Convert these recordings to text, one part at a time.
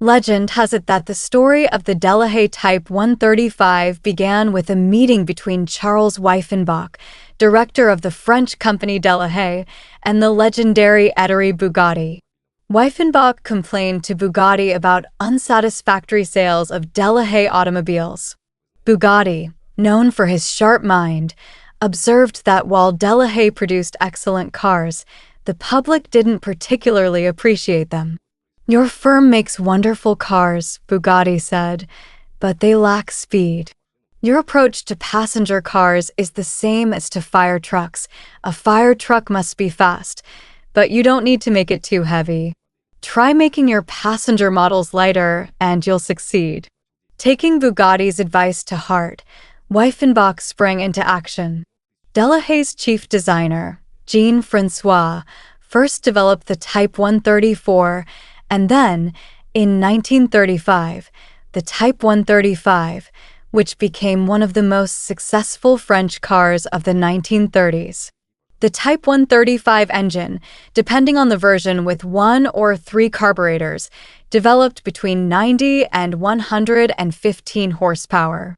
Legend has it that the story of the Delahaye Type 135 began with a meeting between Charles Weifenbach, director of the French company Delahaye, and the legendary eatery Bugatti. Weifenbach complained to Bugatti about unsatisfactory sales of Delahaye automobiles. Bugatti, known for his sharp mind, observed that while Delahaye produced excellent cars, the public didn't particularly appreciate them. "Your firm makes wonderful cars," Bugatti said, "but they lack speed. Your approach to passenger cars is the same as to fire trucks. A fire truck must be fast, but you don't need to make it too heavy. Try making your passenger models lighter and you'll succeed." Taking Bugatti's advice to heart, Weifenbach sprang into action. Delahaye's chief designer, Jean-François, first developed the Type 134, and then, in 1935, the Type 135, which became one of the most successful French cars of the 1930s. The Type 135 engine, depending on the version with 1 or 3 carburetors, developed between 90 and 115 horsepower.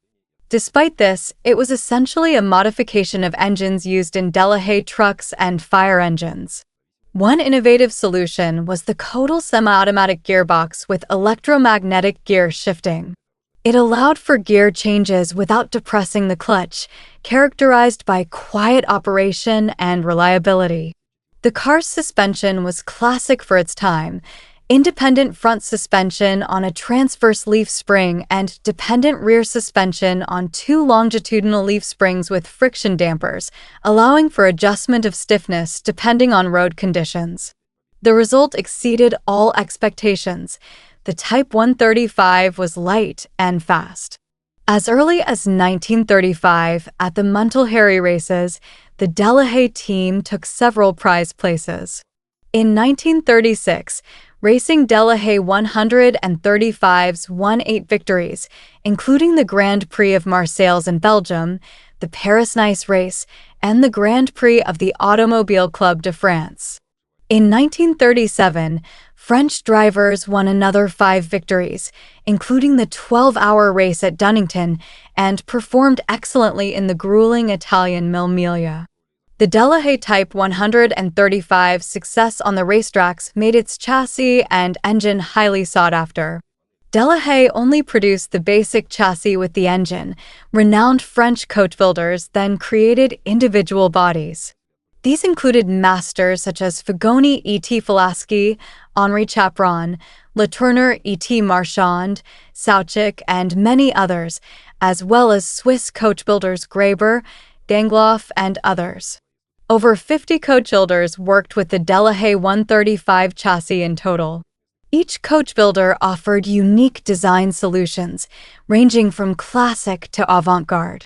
Despite this, it was essentially a modification of engines used in Delahaye trucks and fire engines. One innovative solution was the Codal semi-automatic gearbox with electromagnetic gear shifting. It allowed for gear changes without depressing the clutch, characterized by quiet operation and reliability. The car's suspension was classic for its time: independent front suspension on a transverse leaf spring and dependent rear suspension on 2 longitudinal leaf springs with friction dampers, allowing for adjustment of stiffness depending on road conditions. The result exceeded all expectations. The Type 135 was light and fast. As early as 1935, at the Montilheri races, the Delahaye team took several prize places. In 1936, Racing Delahaye 135s won 8 victories, including the Grand Prix of Marseille in Belgium, the Paris-Nice race, and the Grand Prix of the Automobile Club de France. In 1937, French drivers won another 5 victories, including the 12-hour race at Dunnington, and performed excellently in the grueling Italian Mille Miglia. The Delahaye Type 135's success on the racetracks made its chassis and engine highly sought after. Delahaye only produced the basic chassis with the engine. Renowned French coach builders then created individual bodies. These included masters such as Fugoni E.T. Falaschi, Henri Chaperon, Latourneur E.T. Marchand, Sauchik, and many others, as well as Swiss coach builders Graber, Gangloff, and others. Over 50 coach builders worked with the Delahaye 135 chassis in total. Each coach builder offered unique design solutions, ranging from classic to avant-garde.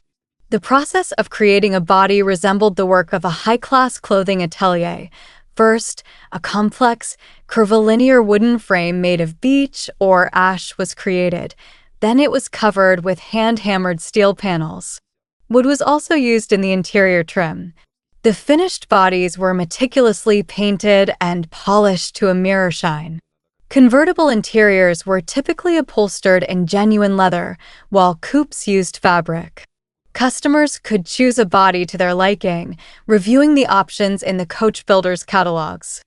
The process of creating a body resembled the work of a high-class clothing atelier. First, a complex, curvilinear wooden frame made of beech or ash was created. Then it was covered with hand-hammered steel panels. Wood was also used in the interior trim. The finished bodies were meticulously painted and polished to a mirror shine. Convertible interiors were typically upholstered in genuine leather, while coupes used fabric. Customers could choose a body to their liking, reviewing the options in the coach builders' catalogs.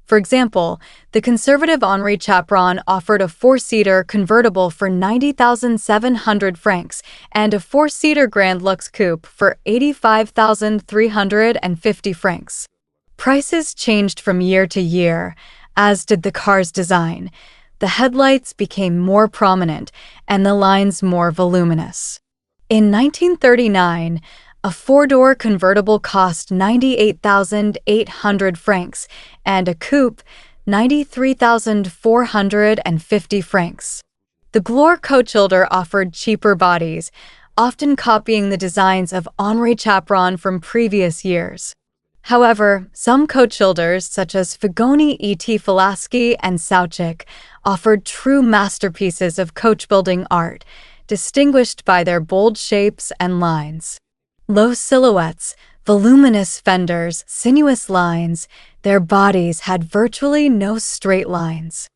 For example, the conservative Henri Chaperon offered a 4-seater convertible for 90,700 francs and a 4-seater Grand Lux coupe for 85,350 francs. Prices changed from year to year, as did the car's design. The headlights became more prominent and the lines more voluminous. In 1939, a 4-door convertible cost 98,800 francs and a coupe 93,450 francs. The Gloire coach builder offered cheaper bodies, often copying the designs of Henri Chaperon from previous years. However, some coach builders, such as Fugoni E.T. Falaschi and Sauchik, offered true masterpieces of coach building art, distinguished by their bold shapes and lines. Low silhouettes, voluminous fenders, sinuous lines, their bodies had virtually no straight lines.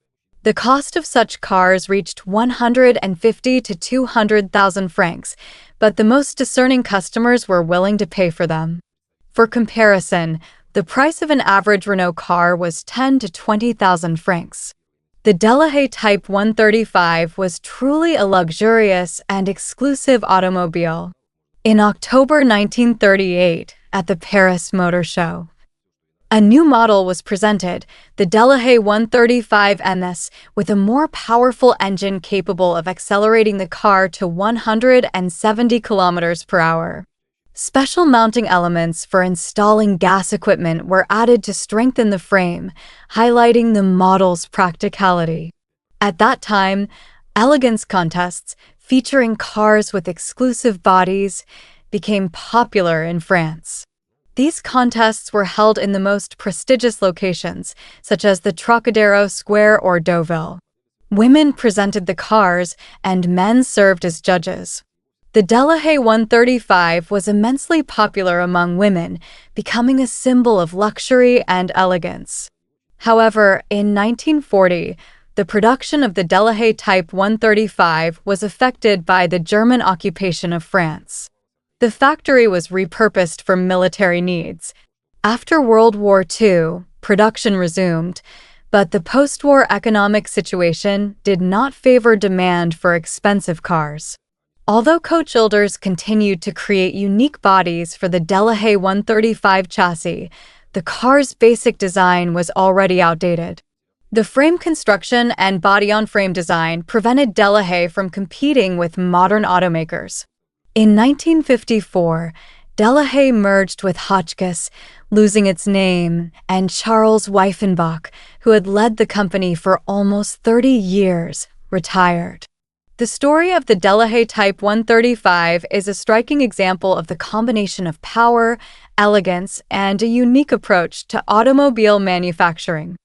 The cost of such cars reached 150 to 200,000 francs, but the most discerning customers were willing to pay for them. For comparison, the price of an average Renault car was 10 to 20,000 francs. The Delahaye Type 135 was truly a luxurious and exclusive automobile. In October 1938, at the Paris Motor Show, a new model was presented, the Delahaye 135 MS, with a more powerful engine capable of accelerating the car to 170 kilometers per hour. Special mounting elements for installing gas equipment were added to strengthen the frame, highlighting the model's practicality. At that time, elegance contests featuring cars with exclusive bodies became popular in France. These contests were held in the most prestigious locations, such as the Trocadero Square or Deauville. Women presented the cars, and men served as judges. The Delahaye 135 was immensely popular among women, becoming a symbol of luxury and elegance. However, in 1940, the production of the Delahaye Type 135 was affected by the German occupation of France. The factory was repurposed for military needs. After World War II, production resumed, but the post-war economic situation did not favor demand for expensive cars. Although coach builders continued to create unique bodies for the Delahaye 135 chassis, the car's basic design was already outdated. The frame construction and body-on-frame design prevented Delahaye from competing with modern automakers. In 1954, Delahaye merged with Hotchkiss, losing its name, and Charles Weifenbach, who had led the company for almost 30 years, retired. The story of the Delahaye Type 135 is a striking example of the combination of power, elegance, and a unique approach to automobile manufacturing.